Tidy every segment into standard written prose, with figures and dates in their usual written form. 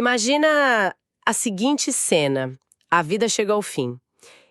Imagina a seguinte cena. A vida chega ao fim.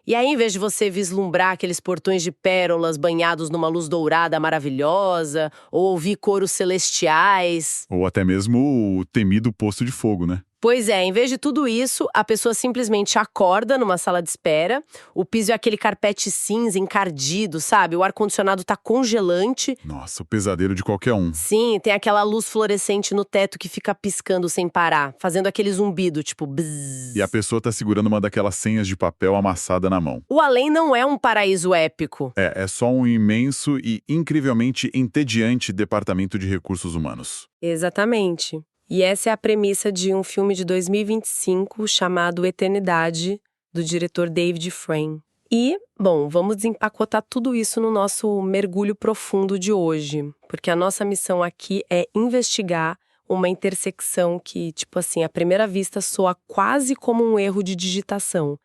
E aí, em vez de você vislumbrar aqueles portões de pérolas banhados numa luz dourada maravilhosa, ou ouvir coros celestiais... Ou até mesmo o temido posto de fogo, né? Pois é, em vez de tudo isso, a pessoa simplesmente acorda numa sala de espera, o piso é aquele carpete cinza encardido, sabe? O ar-condicionado tá congelante. Nossa, o pesadelo de qualquer um. Sim, tem aquela luz fluorescente no teto que fica piscando sem parar, fazendo aquele zumbido, tipo bzzz. E a pessoa tá segurando uma daquelas senhas de papel amassada na mão. O além não é um paraíso épico. É só um imenso e incrivelmente entediante departamento de recursos humanos. Exatamente. E essa é a premissa de um filme de 2025 chamado Eternidade, do diretor David Frame. E, bom, vamos desempacotar tudo isso no nosso mergulho profundo de hoje, porque a nossa missão aqui é investigar uma intersecção que, tipo assim, à primeira vista soa quase como um erro de digitação,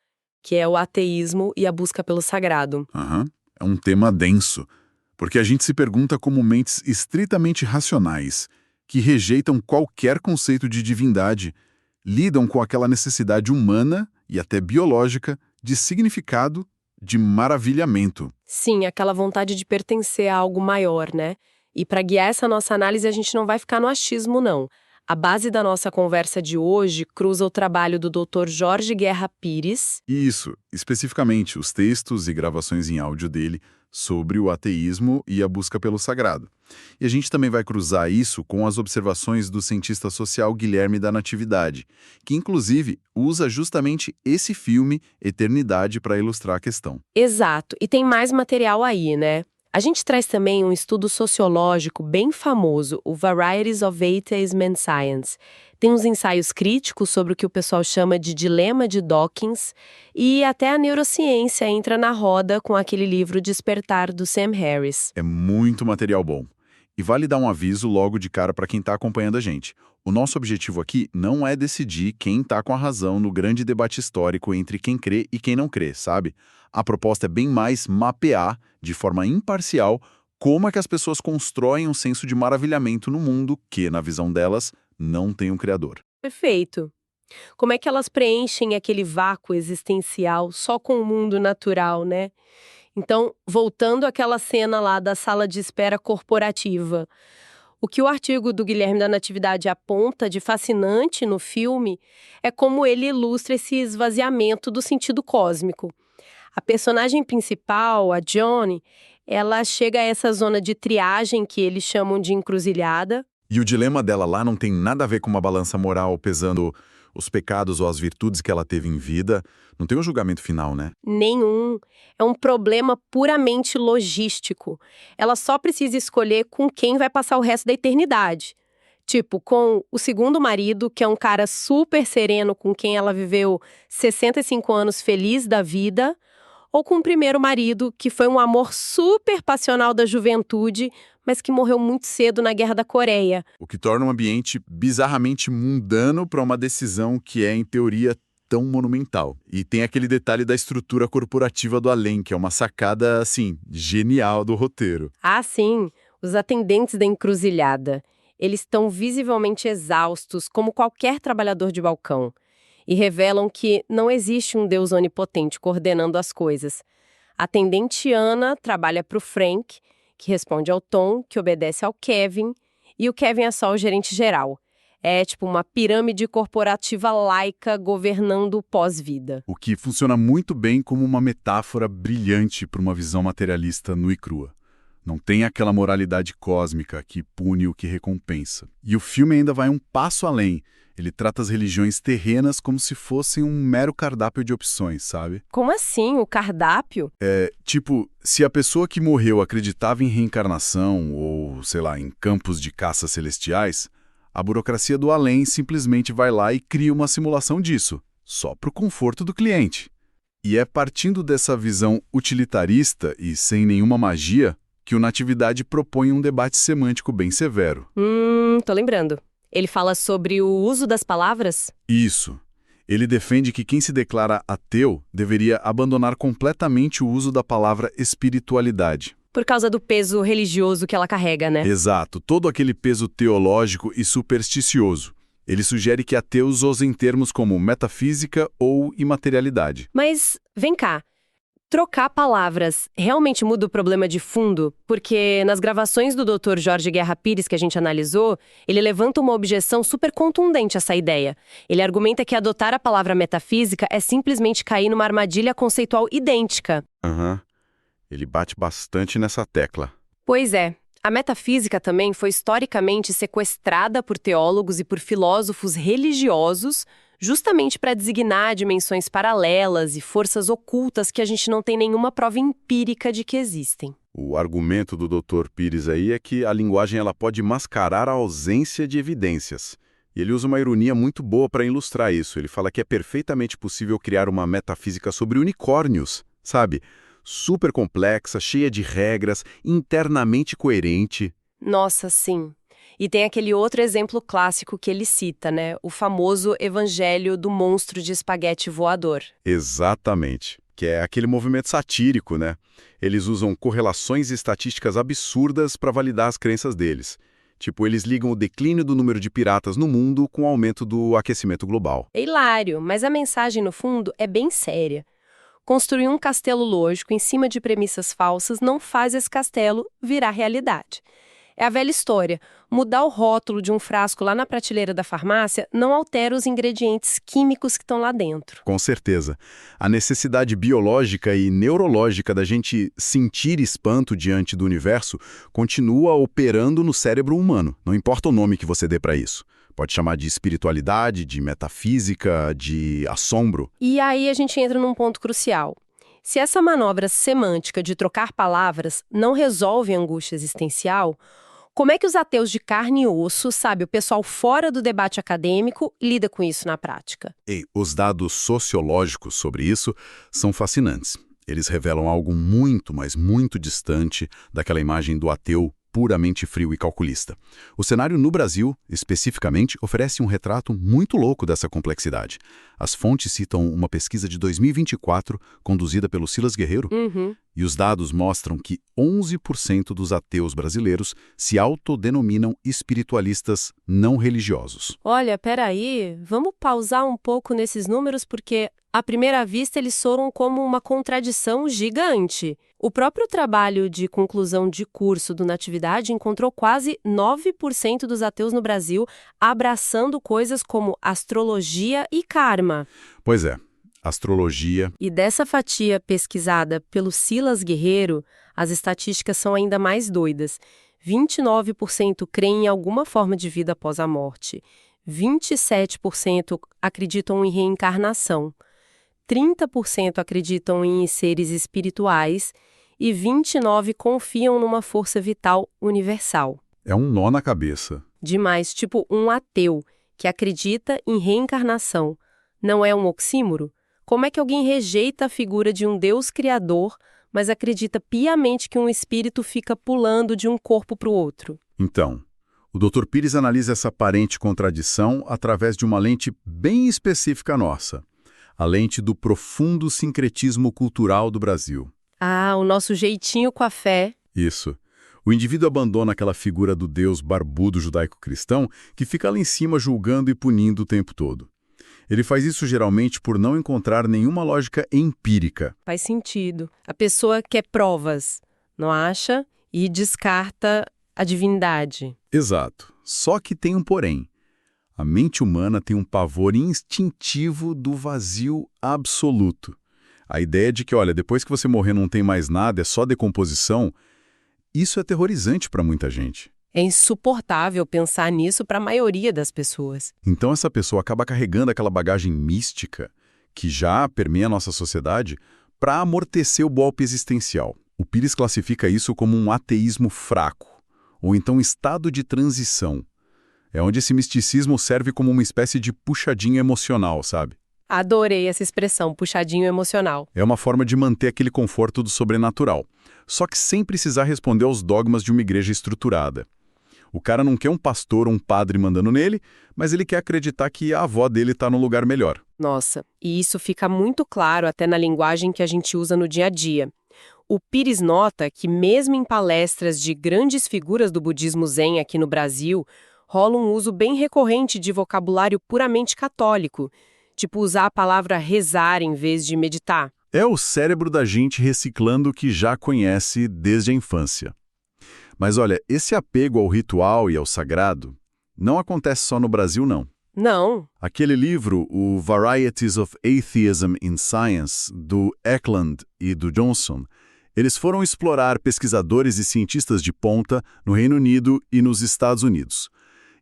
que é o ateísmo e a busca pelo sagrado. É um tema denso, porque a gente se pergunta como mentes estritamente racionais, que rejeitam qualquer conceito de divindade, lidam com aquela necessidade humana e até biológica de significado, de maravilhamento. Sim, aquela vontade de pertencer a algo maior, né? E para guiar essa nossa análise, a gente não vai ficar no achismo, não. A base da nossa conversa de hoje cruza o trabalho do Dr. Jorge Guerra Pires. Isso, especificamente os textos e gravações em áudio dele sobre o ateísmo e a busca pelo sagrado. E a gente também vai cruzar isso com as observações do cientista social Guilherme da Natividade, que inclusive usa justamente esse filme, Eternidade, para ilustrar a questão. Exato, e tem mais material aí, né? A gente traz também um estudo sociológico bem famoso, o Varieties of Atheism and Science. Tem uns ensaios críticos sobre o que o pessoal chama de dilema de Dawkins, e até a neurociência entra na roda com aquele livro Despertar, do Sam Harris. É muito material bom. E vale dar um aviso logo de cara para quem está acompanhando a gente. O nosso objetivo aqui não é decidir quem está com a razão no grande debate histórico entre quem crê e quem não crê, sabe? A proposta é bem mais mapear, de forma imparcial, como é que as pessoas constroem um senso de maravilhamento no mundo que, na visão delas, não tem um criador. Perfeito. Como é que elas preenchem aquele vácuo existencial só com o mundo natural, né? Então, voltando àquela cena lá da sala de espera corporativa, o que o artigo do Guilherme da Natividade aponta de fascinante no filme é como ele ilustra esse esvaziamento do sentido cósmico. A personagem principal, a Johnny, ela chega a essa zona de triagem que eles chamam de encruzilhada. E o dilema dela lá não tem nada a ver com uma balança moral pesando os pecados ou as virtudes que ela teve em vida. Não tem um julgamento final, né? Nenhum. É um problema puramente logístico. Ela só precisa escolher com quem vai passar o resto da eternidade. Tipo, com o segundo marido, que é um cara super sereno com quem ela viveu 65 anos feliz da vida, ou com o primeiro marido, que foi um amor super passional da juventude, mas que morreu muito cedo na Guerra da Coreia. O que torna um ambiente bizarramente mundano para uma decisão que é, em teoria, tão monumental. E tem aquele detalhe da estrutura corporativa do além, que é uma sacada, assim, genial do roteiro. Ah, sim, os atendentes da encruzilhada. Eles estão visivelmente exaustos, como qualquer trabalhador de balcão. E revelam que não existe um Deus onipotente coordenando as coisas. A atendente Ana trabalha para o Frank, que responde ao Tom, que obedece ao Kevin, e o Kevin é só o gerente geral. É tipo uma pirâmide corporativa laica governando o pós-vida. O que funciona muito bem como uma metáfora brilhante para uma visão materialista nua e crua. Não tem aquela moralidade cósmica que pune o que recompensa. E o filme ainda vai um passo além. Ele trata as religiões terrenas como se fossem um mero cardápio de opções, sabe? Como assim, o cardápio? Tipo, se a pessoa que morreu acreditava em reencarnação ou, sei lá, em campos de caça celestiais, a burocracia do além simplesmente vai lá e cria uma simulação disso, só para o conforto do cliente. E é partindo dessa visão utilitarista e sem nenhuma magia que o Natividade propõe um debate semântico bem severo. Tô lembrando. Ele fala sobre o uso das palavras? Isso. Ele defende que quem se declara ateu deveria abandonar completamente o uso da palavra espiritualidade. Por causa do peso religioso que ela carrega, né? Exato, todo aquele peso teológico e supersticioso. Ele sugere que ateus usem termos como metafísica ou imaterialidade. Mas, vem cá. Trocar palavras realmente muda o problema de fundo? Porque nas gravações do Dr. Jorge Guerra Pires que a gente analisou, ele levanta uma objeção super contundente a essa ideia. Ele argumenta que adotar a palavra metafísica é simplesmente cair numa armadilha conceitual idêntica. Ele bate bastante nessa tecla. Pois é. A metafísica também foi historicamente sequestrada por teólogos e por filósofos religiosos, justamente para designar dimensões paralelas e forças ocultas que a gente não tem nenhuma prova empírica de que existem. O argumento do Dr. Pires aí é que a linguagem ela pode mascarar a ausência de evidências. E ele usa uma ironia muito boa para ilustrar isso. Ele fala que é perfeitamente possível criar uma metafísica sobre unicórnios, sabe? Super complexa, cheia de regras, internamente coerente. Nossa, sim. E tem aquele outro exemplo clássico que ele cita, né? O famoso evangelho do monstro de espaguete voador. Exatamente. Que é aquele movimento satírico, né? Eles usam correlações estatísticas absurdas para validar as crenças deles. Tipo, eles ligam o declínio do número de piratas no mundo com o aumento do aquecimento global. É hilário, mas a mensagem, no fundo, é bem séria. Construir um castelo lógico em cima de premissas falsas não faz esse castelo virar realidade. É a velha história. Mudar o rótulo de um frasco lá na prateleira da farmácia não altera os ingredientes químicos que estão lá dentro. Com certeza. A necessidade biológica e neurológica da gente sentir espanto diante do universo continua operando no cérebro humano. Não importa o nome que você dê para isso. Pode chamar de espiritualidade, de metafísica, de assombro. E aí a gente entra num ponto crucial. Se essa manobra semântica de trocar palavras não resolve a angústia existencial, como é que os ateus de carne e osso, sabe, o pessoal fora do debate acadêmico, lida com isso na prática? Os dados sociológicos sobre isso são fascinantes. Eles revelam algo muito, mas muito distante daquela imagem do ateu puramente frio e calculista. O cenário no Brasil, especificamente, oferece um retrato muito louco dessa complexidade. As fontes citam uma pesquisa de 2024, conduzida pelo Silas Guerreiro, e os dados mostram que 11% dos ateus brasileiros se autodenominam espiritualistas não religiosos. Olha, peraí, vamos pausar um pouco nesses números porque, à primeira vista, eles soam como uma contradição gigante. O próprio trabalho de conclusão de curso do Natividade encontrou quase 9% dos ateus no Brasil abraçando coisas como astrologia e karma. Pois é, astrologia. E dessa fatia pesquisada pelo Silas Guerreiro, as estatísticas são ainda mais doidas. 29% creem em alguma forma de vida após a morte. 27% acreditam em reencarnação. 30% acreditam em seres espirituais e 29% confiam numa força vital universal. É um nó na cabeça. Demais, tipo um ateu que acredita em reencarnação. Não é um oxímoro? Como é que alguém rejeita a figura de um Deus criador, mas acredita piamente que um espírito fica pulando de um corpo para o outro? Então, o Dr. Pires analisa essa aparente contradição através de uma lente bem específica nossa. A lente do profundo sincretismo cultural do Brasil. Ah, o nosso jeitinho com a fé. Isso. O indivíduo abandona aquela figura do Deus barbudo judaico-cristão que fica lá em cima julgando e punindo o tempo todo. Ele faz isso geralmente por não encontrar nenhuma lógica empírica. Faz sentido. A pessoa quer provas, não acha? E descarta a divindade. Exato. Só que tem um porém. A mente humana tem um pavor instintivo do vazio absoluto. A ideia de que, olha, depois que você morrer não tem mais nada, é só decomposição, isso é aterrorizante para muita gente. É insuportável pensar nisso para a maioria das pessoas. Então essa pessoa acaba carregando aquela bagagem mística que já permeia a nossa sociedade para amortecer o golpe existencial. O Pires classifica isso como um ateísmo fraco, ou então estado de transição. É onde esse misticismo serve como uma espécie de puxadinho emocional, sabe? Adorei essa expressão, puxadinho emocional. É uma forma de manter aquele conforto do sobrenatural, só que sem precisar responder aos dogmas de uma igreja estruturada. O cara não quer um pastor ou um padre mandando nele, mas ele quer acreditar que a avó dele está num lugar melhor. Nossa, e isso fica muito claro até na linguagem que a gente usa no dia a dia. O Pires nota que mesmo em palestras de grandes figuras do budismo zen aqui no Brasil, rola um uso bem recorrente de vocabulário puramente católico, tipo usar a palavra rezar em vez de meditar. É o cérebro da gente reciclando o que já conhece desde a infância. Mas olha, esse apego ao ritual e ao sagrado não acontece só no Brasil, não. Não. Aquele livro, o Varieties of Atheism in Science, do Eklund e do Johnson, eles foram explorar pesquisadores e cientistas de ponta no Reino Unido e nos Estados Unidos.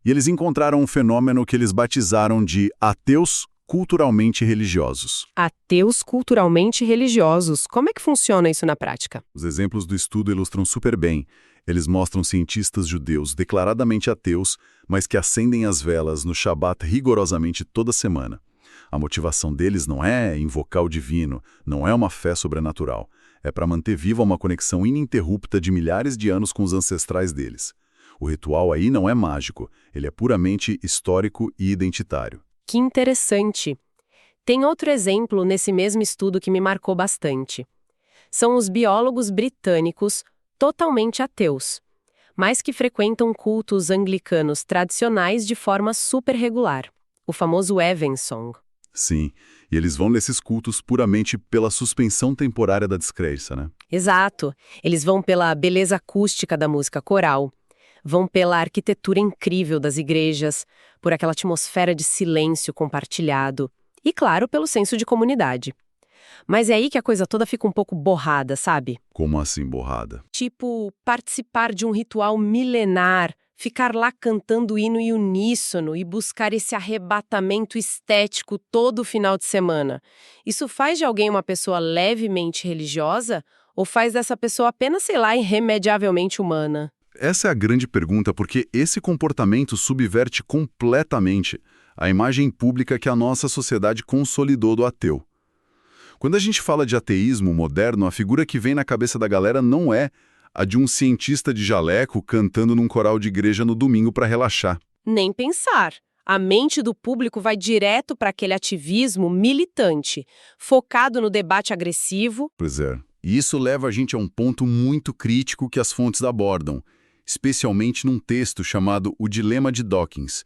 E eles encontraram um fenômeno que eles batizaram de ateus culturalmente religiosos. Ateus culturalmente religiosos. Como é que funciona isso na prática? Os exemplos do estudo ilustram super bem. Eles mostram cientistas judeus declaradamente ateus, mas que acendem as velas no Shabat rigorosamente toda semana. A motivação deles não é invocar o divino, não é uma fé sobrenatural. É para manter viva uma conexão ininterrupta de milhares de anos com os ancestrais deles. O ritual aí não é mágico, ele é puramente histórico e identitário. Que interessante. Tem outro exemplo nesse mesmo estudo que me marcou bastante. São os biólogos britânicos totalmente ateus, mas que frequentam cultos anglicanos tradicionais de forma super regular, o famoso Evensong. Sim, e eles vão nesses cultos puramente pela suspensão temporária da descrença, né? Exato. Eles vão pela beleza acústica da música coral, vão pela arquitetura incrível das igrejas, por aquela atmosfera de silêncio compartilhado e, claro, pelo senso de comunidade. Mas é aí que a coisa toda fica um pouco borrada, sabe? Como assim borrada? Tipo, participar de um ritual milenar, ficar lá cantando hino em uníssono e buscar esse arrebatamento estético todo final de semana. Isso faz de alguém uma pessoa levemente religiosa ou faz dessa pessoa apenas, sei lá, irremediavelmente humana? Essa é a grande pergunta, porque esse comportamento subverte completamente a imagem pública que a nossa sociedade consolidou do ateu. Quando a gente fala de ateísmo moderno, a figura que vem na cabeça da galera não é a de um cientista de jaleco cantando num coral de igreja no domingo para relaxar. Nem pensar. A mente do público vai direto para aquele ativismo militante, focado no debate agressivo. Pois é. E isso leva a gente a um ponto muito crítico que as fontes abordam, especialmente num texto chamado O Dilema de Dawkins.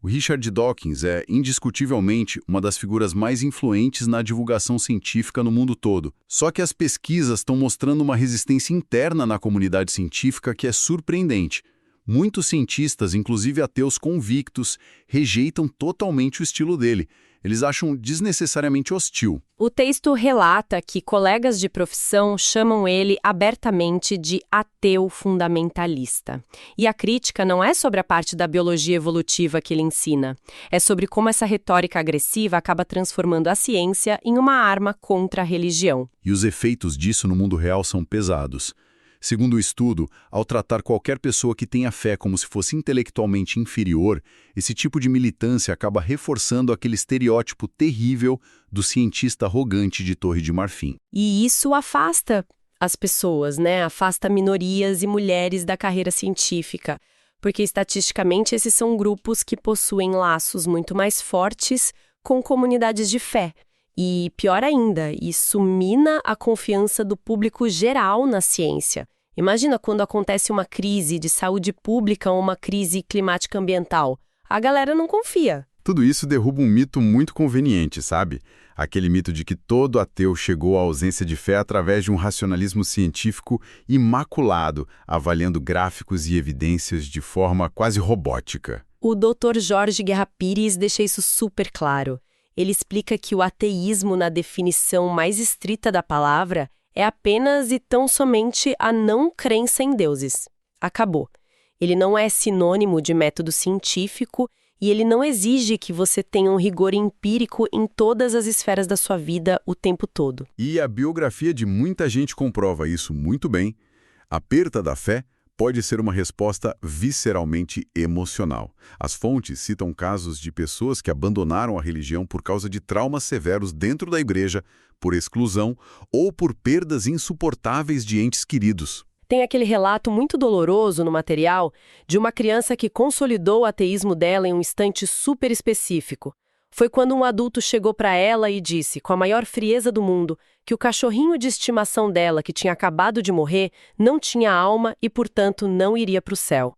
O Richard Dawkins é, indiscutivelmente, uma das figuras mais influentes na divulgação científica no mundo todo. Só que as pesquisas estão mostrando uma resistência interna na comunidade científica que é surpreendente. Muitos cientistas, inclusive ateus convictos, rejeitam totalmente o estilo dele. Eles acham desnecessariamente hostil. O texto relata que colegas de profissão chamam ele abertamente de ateu fundamentalista. E a crítica não é sobre a parte da biologia evolutiva que ele ensina, é sobre como essa retórica agressiva acaba transformando a ciência em uma arma contra a religião. E os efeitos disso no mundo real são pesados. Segundo o estudo, ao tratar qualquer pessoa que tenha fé como se fosse intelectualmente inferior, esse tipo de militância acaba reforçando aquele estereótipo terrível do cientista arrogante de Torre de Marfim. E isso afasta as pessoas, né? Afasta minorias e mulheres da carreira científica, porque estatisticamente esses são grupos que possuem laços muito mais fortes com comunidades de fé. E, pior ainda, isso mina a confiança do público geral na ciência. Imagina quando acontece uma crise de saúde pública ou uma crise climática ambiental. A galera não confia. Tudo isso derruba um mito muito conveniente, sabe? Aquele mito de que todo ateu chegou à ausência de fé através de um racionalismo científico imaculado, avaliando gráficos e evidências de forma quase robótica. O Dr. Jorge Guerra Pires deixa isso super claro. Ele explica que o ateísmo, na definição mais estrita da palavra, é apenas e tão somente a não crença em deuses. Acabou. Ele não é sinônimo de método científico e ele não exige que você tenha um rigor empírico em todas as esferas da sua vida o tempo todo. E a biografia de muita gente comprova isso muito bem. A perda da fé pode ser uma resposta visceralmente emocional. As fontes citam casos de pessoas que abandonaram a religião por causa de traumas severos dentro da igreja, por exclusão ou por perdas insuportáveis de entes queridos. Tem aquele relato muito doloroso no material de uma criança que consolidou o ateísmo dela em um instante super específico. Foi quando um adulto chegou para ela e disse, com a maior frieza do mundo, que o cachorrinho de estimação dela, que tinha acabado de morrer, não tinha alma e, portanto, não iria para o céu.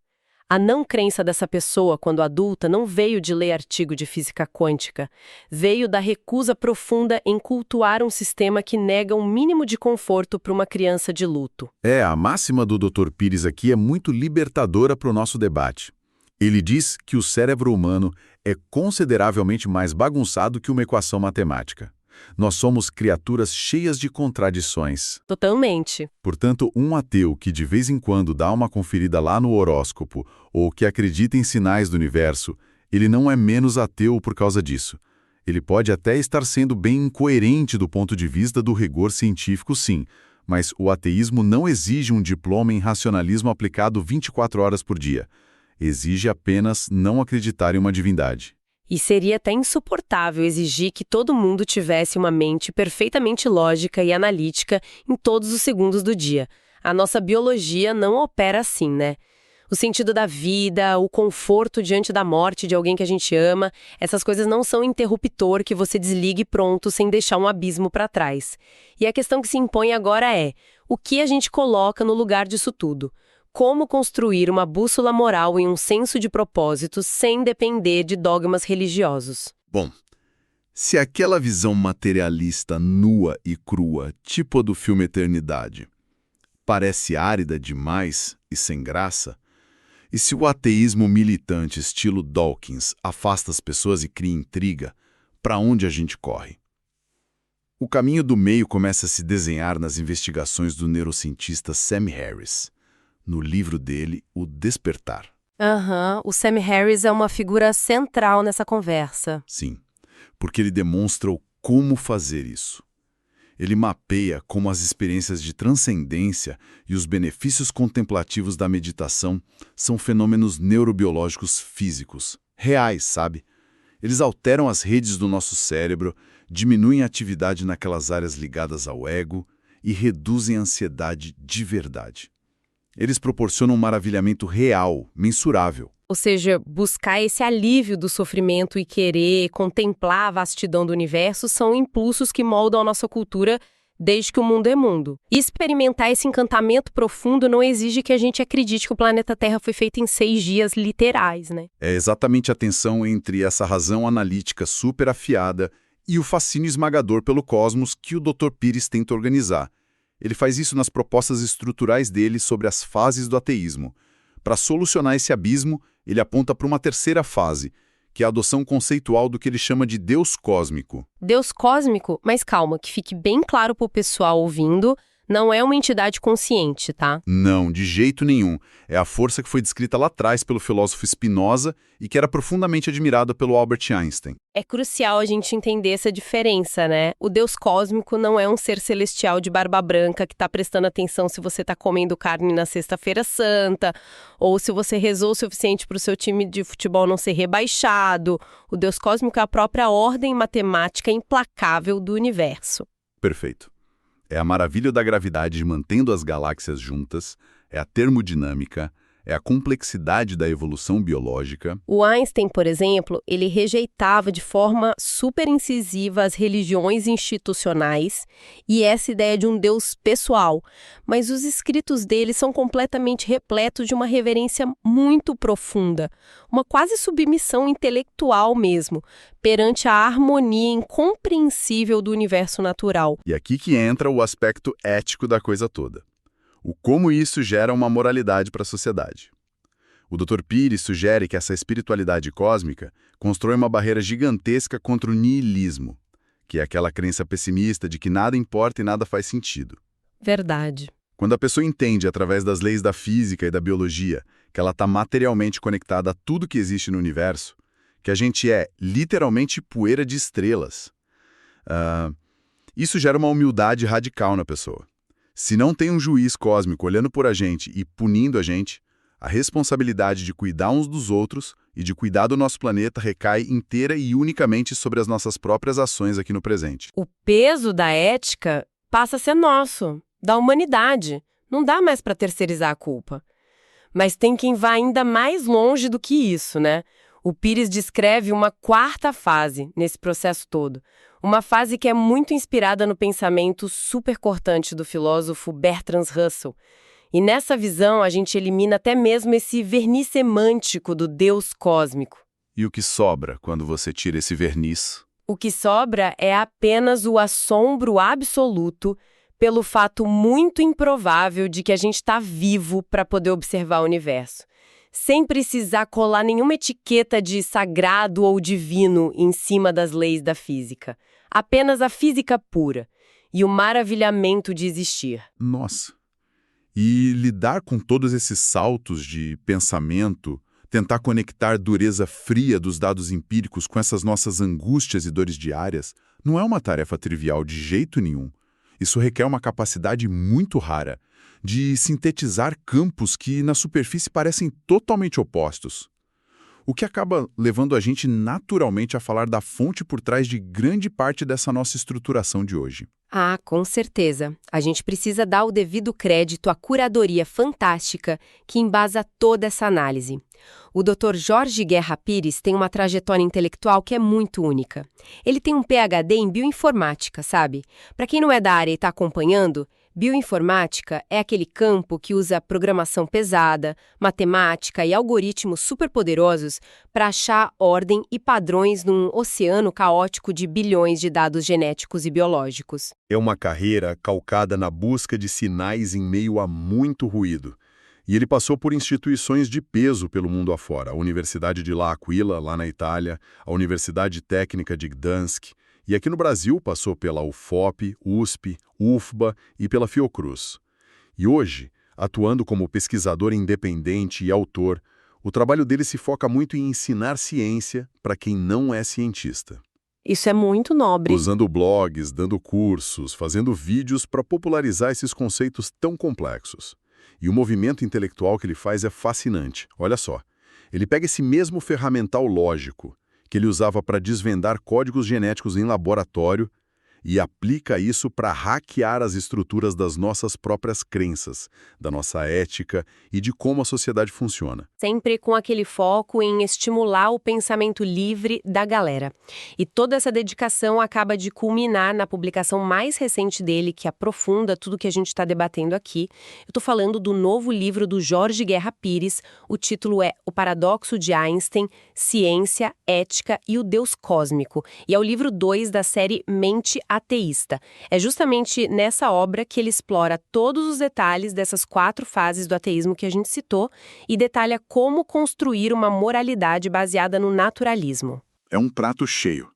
A não crença dessa pessoa, quando adulta, não veio de ler artigo de física quântica. Veio da recusa profunda em cultuar um sistema que nega um mínimo de conforto para uma criança de luto. A máxima do Dr. Pires aqui é muito libertadora para o nosso debate. Ele diz que o cérebro humano é consideravelmente mais bagunçado que uma equação matemática. Nós somos criaturas cheias de contradições. Totalmente. Portanto, um ateu que de vez em quando dá uma conferida lá no horóscopo ou que acredita em sinais do universo, ele não é menos ateu por causa disso. Ele pode até estar sendo bem incoerente do ponto de vista do rigor científico, sim, mas o ateísmo não exige um diploma em racionalismo aplicado 24 horas por dia. Exige apenas não acreditar em uma divindade. E seria até insuportável exigir que todo mundo tivesse uma mente perfeitamente lógica e analítica em todos os segundos do dia. A nossa biologia não opera assim, né? O sentido da vida, o conforto diante da morte de alguém que a gente ama, essas coisas não são interruptor que você desligue pronto sem deixar um abismo para trás. E a questão que se impõe agora é: o que a gente coloca no lugar disso tudo? Como construir uma bússola moral e um senso de propósito sem depender de dogmas religiosos? Bom, se aquela visão materialista nua e crua, tipo a do filme Eternidade, parece árida demais e sem graça, e se o ateísmo militante estilo Dawkins afasta as pessoas e cria intriga, para onde a gente corre? O caminho do meio começa a se desenhar nas investigações do neurocientista Sam Harris, no livro dele, O Despertar. O Sam Harris é uma figura central nessa conversa. Sim, porque ele demonstra como fazer isso. Ele mapeia como as experiências de transcendência e os benefícios contemplativos da meditação são fenômenos neurobiológicos físicos, reais, sabe? Eles alteram as redes do nosso cérebro, diminuem a atividade naquelas áreas ligadas ao ego e reduzem a ansiedade de verdade. Eles proporcionam um maravilhamento real, mensurável. Ou seja, buscar esse alívio do sofrimento e querer contemplar a vastidão do universo são impulsos que moldam a nossa cultura desde que o mundo é mundo. E experimentar esse encantamento profundo não exige que a gente acredite que o planeta Terra foi feito em 6 dias literais, né? É exatamente a tensão entre essa razão analítica super afiada e o fascínio esmagador pelo cosmos que o Dr. Pires tenta organizar. Ele faz isso nas propostas estruturais dele sobre as fases do ateísmo. Para solucionar esse abismo, ele aponta para uma terceira fase, que é a adoção conceitual do que ele chama de Deus cósmico. Deus cósmico? Mas calma, que fique bem claro para o pessoal ouvindo, não é uma entidade consciente, tá? Não, de jeito nenhum. É a força que foi descrita lá atrás pelo filósofo Spinoza e que era profundamente admirada pelo Albert Einstein. É crucial a gente entender essa diferença, né? O Deus cósmico não é um ser celestial de barba branca que tá prestando atenção se você tá comendo carne na Sexta-feira Santa, ou se você rezou o suficiente para o seu time de futebol não ser rebaixado. O Deus cósmico é a própria ordem matemática implacável do universo. Perfeito. É a maravilha da gravidade mantendo as galáxias juntas, é a termodinâmica, é a complexidade da evolução biológica. O Einstein, por exemplo, ele rejeitava de forma super incisiva as religiões institucionais e essa ideia de um Deus pessoal, mas os escritos dele são completamente repletos de uma reverência muito profunda, uma quase submissão intelectual mesmo, perante a harmonia incompreensível do universo natural. E aqui que entra o aspecto ético da coisa toda. O como isso gera uma moralidade para a sociedade. O Dr. Pires sugere que essa espiritualidade cósmica constrói uma barreira gigantesca contra o niilismo, que é aquela crença pessimista de que nada importa e nada faz sentido. Verdade. Quando a pessoa entende, através das leis da física e da biologia, que ela está materialmente conectada a tudo que existe no universo, que a gente é literalmente poeira de estrelas, isso gera uma humildade radical na pessoa. Se não tem um juiz cósmico olhando por a gente e punindo a gente, a responsabilidade de cuidar uns dos outros e de cuidar do nosso planeta recai inteira e unicamente sobre as nossas próprias ações aqui no presente. O peso da ética passa a ser nosso, da humanidade. Não dá mais para terceirizar a culpa. Mas tem quem vá ainda mais longe do que isso, né? O Pires descreve uma quarta fase nesse processo todo. Uma fase que é muito inspirada no pensamento super cortante do filósofo Bertrand Russell. E nessa visão, a gente elimina até mesmo esse verniz semântico do Deus cósmico. E o que sobra quando você tira esse verniz? O que sobra é apenas o assombro absoluto pelo fato muito improvável de que a gente está vivo para poder observar o universo, sem precisar colar nenhuma etiqueta de sagrado ou divino em cima das leis da física. Apenas a física pura e o maravilhamento de existir. Nossa! E lidar com todos esses saltos de pensamento, tentar conectar dureza fria dos dados empíricos com essas nossas angústias e dores diárias, não é uma tarefa trivial de jeito nenhum. Isso requer uma capacidade muito rara de sintetizar campos que na superfície parecem totalmente opostos. O que acaba levando a gente naturalmente a falar da fonte por trás de grande parte dessa nossa estruturação de hoje. Ah, com certeza. A gente precisa dar o devido crédito à curadoria fantástica que embasa toda essa análise. O Dr. Jorge Guerra Pires tem uma trajetória intelectual que é muito única. Ele tem um PhD em bioinformática, sabe? Para quem não é da área e está acompanhando, bioinformática é aquele campo que usa programação pesada, matemática e algoritmos superpoderosos para achar ordem e padrões num oceano caótico de bilhões de dados genéticos e biológicos. É uma carreira calcada na busca de sinais em meio a muito ruído. E ele passou por instituições de peso pelo mundo afora, a Universidade de La Aquila, lá na Itália, a Universidade Técnica de Gdansk, e aqui no Brasil passou pela UFOP, USP, UFBA e pela Fiocruz. E hoje, atuando como pesquisador independente e autor, o trabalho dele se foca muito em ensinar ciência para quem não é cientista. Isso é muito nobre. Usando blogs, dando cursos, fazendo vídeos para popularizar esses conceitos tão complexos. E o movimento intelectual que ele faz é fascinante. Olha só, ele pega esse mesmo ferramental lógico que ele usava para desvendar códigos genéticos em laboratório e aplica isso para hackear as estruturas das nossas próprias crenças, da nossa ética e de como a sociedade funciona. Sempre com aquele foco em estimular o pensamento livre da galera. E toda essa dedicação acaba de culminar na publicação mais recente dele, que aprofunda tudo que a gente está debatendo aqui. Eu estou falando do novo livro do Jorge Guerra Pires. O título é O Paradoxo de Einstein, Ciência, Ética e o Deus Cósmico. E é o livro 2 da série Mente Ateísta. É justamente nessa obra que ele explora todos os detalhes dessas 4 fases do ateísmo que a gente citou e detalha como construir uma moralidade baseada no naturalismo. É um prato cheio.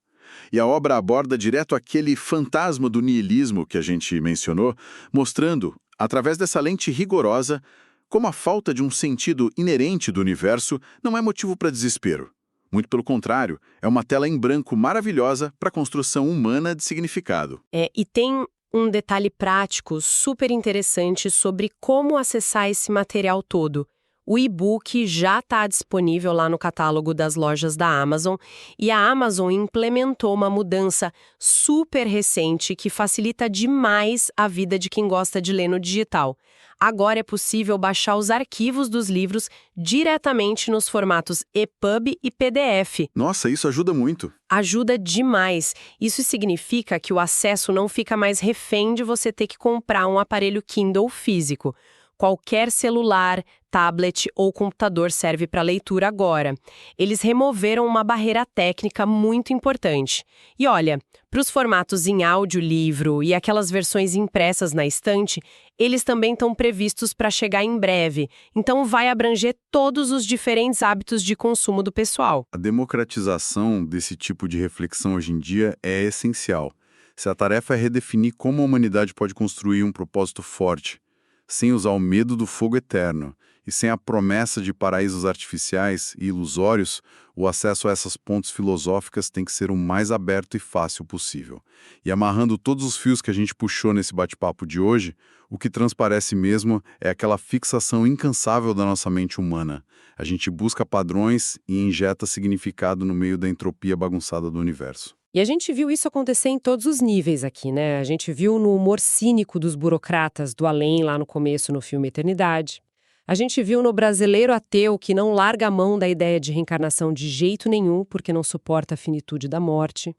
E a obra aborda direto aquele fantasma do niilismo que a gente mencionou, mostrando, através dessa lente rigorosa, como a falta de um sentido inerente do universo não é motivo para desespero. Muito pelo contrário, é uma tela em branco maravilhosa para a construção humana de significado. E tem um detalhe prático super interessante sobre como acessar esse material todo. O e-book já está disponível lá no catálogo das lojas da Amazon e a Amazon implementou uma mudança super recente que facilita demais a vida de quem gosta de ler no digital. Agora é possível baixar os arquivos dos livros diretamente nos formatos EPUB e PDF. Nossa, isso ajuda muito. Ajuda demais. Isso significa que o acesso não fica mais refém de você ter que comprar um aparelho Kindle físico. Qualquer celular, tablet ou computador serve para leitura agora. Eles removeram uma barreira técnica muito importante. E olha, para os formatos em audiolivro e aquelas versões impressas na estante, eles também estão previstos para chegar em breve. Então vai abranger todos os diferentes hábitos de consumo do pessoal. A democratização desse tipo de reflexão hoje em dia é essencial. Se a tarefa é redefinir como a humanidade pode construir um propósito forte, sem usar o medo do fogo eterno e sem a promessa de paraísos artificiais e ilusórios, o acesso a essas pontes filosóficas tem que ser o mais aberto e fácil possível. E amarrando todos os fios que a gente puxou nesse bate-papo de hoje, o que transparece mesmo é aquela fixação incansável da nossa mente humana. A gente busca padrões e injeta significado no meio da entropia bagunçada do universo. E a gente viu isso acontecer em todos os níveis aqui, né? A gente viu no humor cínico dos burocratas do além lá no começo no filme Eternidade. A gente viu no brasileiro ateu que não larga a mão da ideia de reencarnação de jeito nenhum porque não suporta a finitude da morte.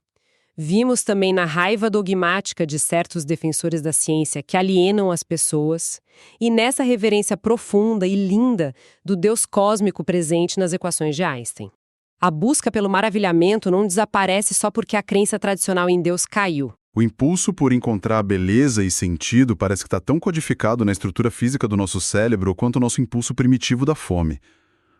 Vimos também na raiva dogmática de certos defensores da ciência que alienam as pessoas e nessa reverência profunda e linda do Deus cósmico presente nas equações de Einstein. A busca pelo maravilhamento não desaparece só porque a crença tradicional em Deus caiu. O impulso por encontrar beleza e sentido parece que está tão codificado na estrutura física do nosso cérebro quanto o nosso impulso primitivo da fome.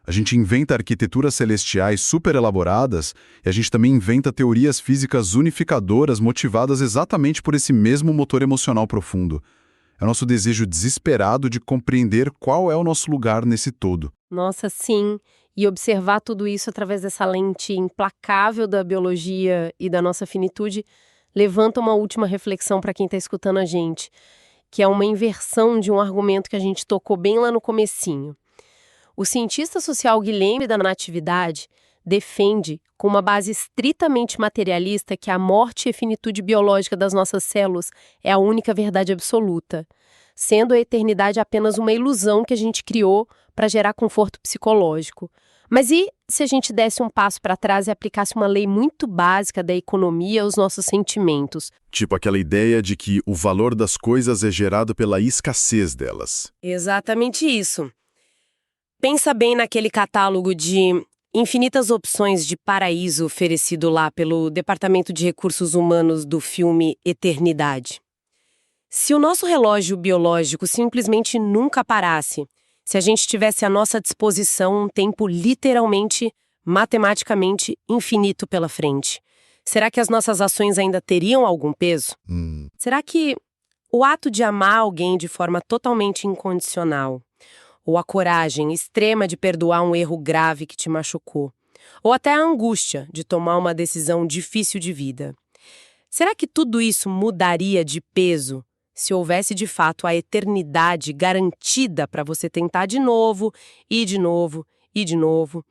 A gente inventa arquiteturas celestiais super elaboradas e a gente também inventa teorias físicas unificadoras motivadas exatamente por esse mesmo motor emocional profundo. É o nosso desejo desesperado de compreender qual é o nosso lugar nesse todo. Nossa, sim. E observar tudo isso através dessa lente implacável da biologia e da nossa finitude levanta uma última reflexão para quem está escutando a gente, que é uma inversão de um argumento que a gente tocou bem lá no comecinho. O cientista social Guilherme da Natividade defende, com uma base estritamente materialista, que a morte e a finitude biológica das nossas células é a única verdade absoluta, sendo a eternidade apenas uma ilusão que a gente criou para gerar conforto psicológico. Mas e se a gente desse um passo para trás e aplicasse uma lei muito básica da economia aos nossos sentimentos? Tipo aquela ideia de que o valor das coisas é gerado pela escassez delas. Exatamente isso. Pensa bem naquele catálogo de infinitas opções de paraíso oferecido lá pelo Departamento de Recursos Humanos do filme Eternidade. Se o nosso relógio biológico simplesmente nunca parasse, se a gente tivesse à nossa disposição um tempo literalmente, matematicamente infinito pela frente, será que as nossas ações ainda teriam algum peso? Será que o ato de amar alguém de forma totalmente incondicional, ou a coragem extrema de perdoar um erro grave que te machucou, ou até a angústia de tomar uma decisão difícil de vida, será que tudo isso mudaria de peso se houvesse de fato a eternidade garantida para você tentar de novo, e de novo, e de novo?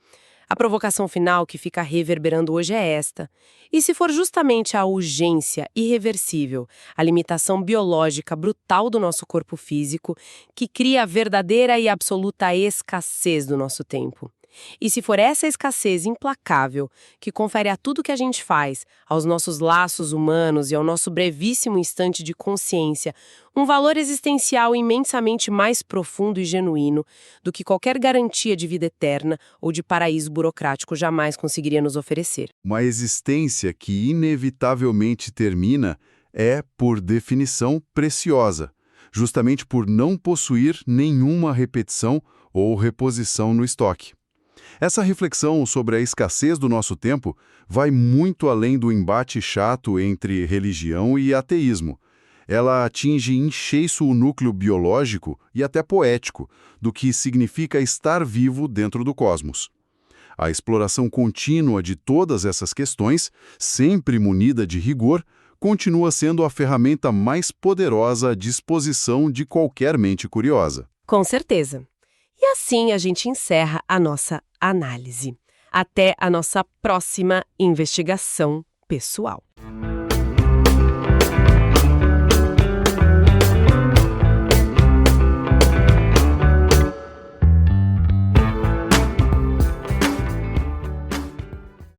A provocação final que fica reverberando hoje é esta. E se for justamente a urgência irreversível, a limitação biológica brutal do nosso corpo físico, que cria a verdadeira e absoluta escassez do nosso tempo? E se for essa escassez implacável que confere a tudo que a gente faz, aos nossos laços humanos e ao nosso brevíssimo instante de consciência, um valor existencial imensamente mais profundo e genuíno do que qualquer garantia de vida eterna ou de paraíso burocrático jamais conseguiria nos oferecer. Uma existência que inevitavelmente termina é, por definição, preciosa, justamente por não possuir nenhuma repetição ou reposição no estoque. Essa reflexão sobre a escassez do nosso tempo vai muito além do embate chato entre religião e ateísmo. Ela atinge em cheio o núcleo biológico e até poético do que significa estar vivo dentro do cosmos. A exploração contínua de todas essas questões, sempre munida de rigor, continua sendo a ferramenta mais poderosa à disposição de qualquer mente curiosa. Com certeza. E assim a gente encerra a nossa análise. Até a nossa próxima investigação pessoal.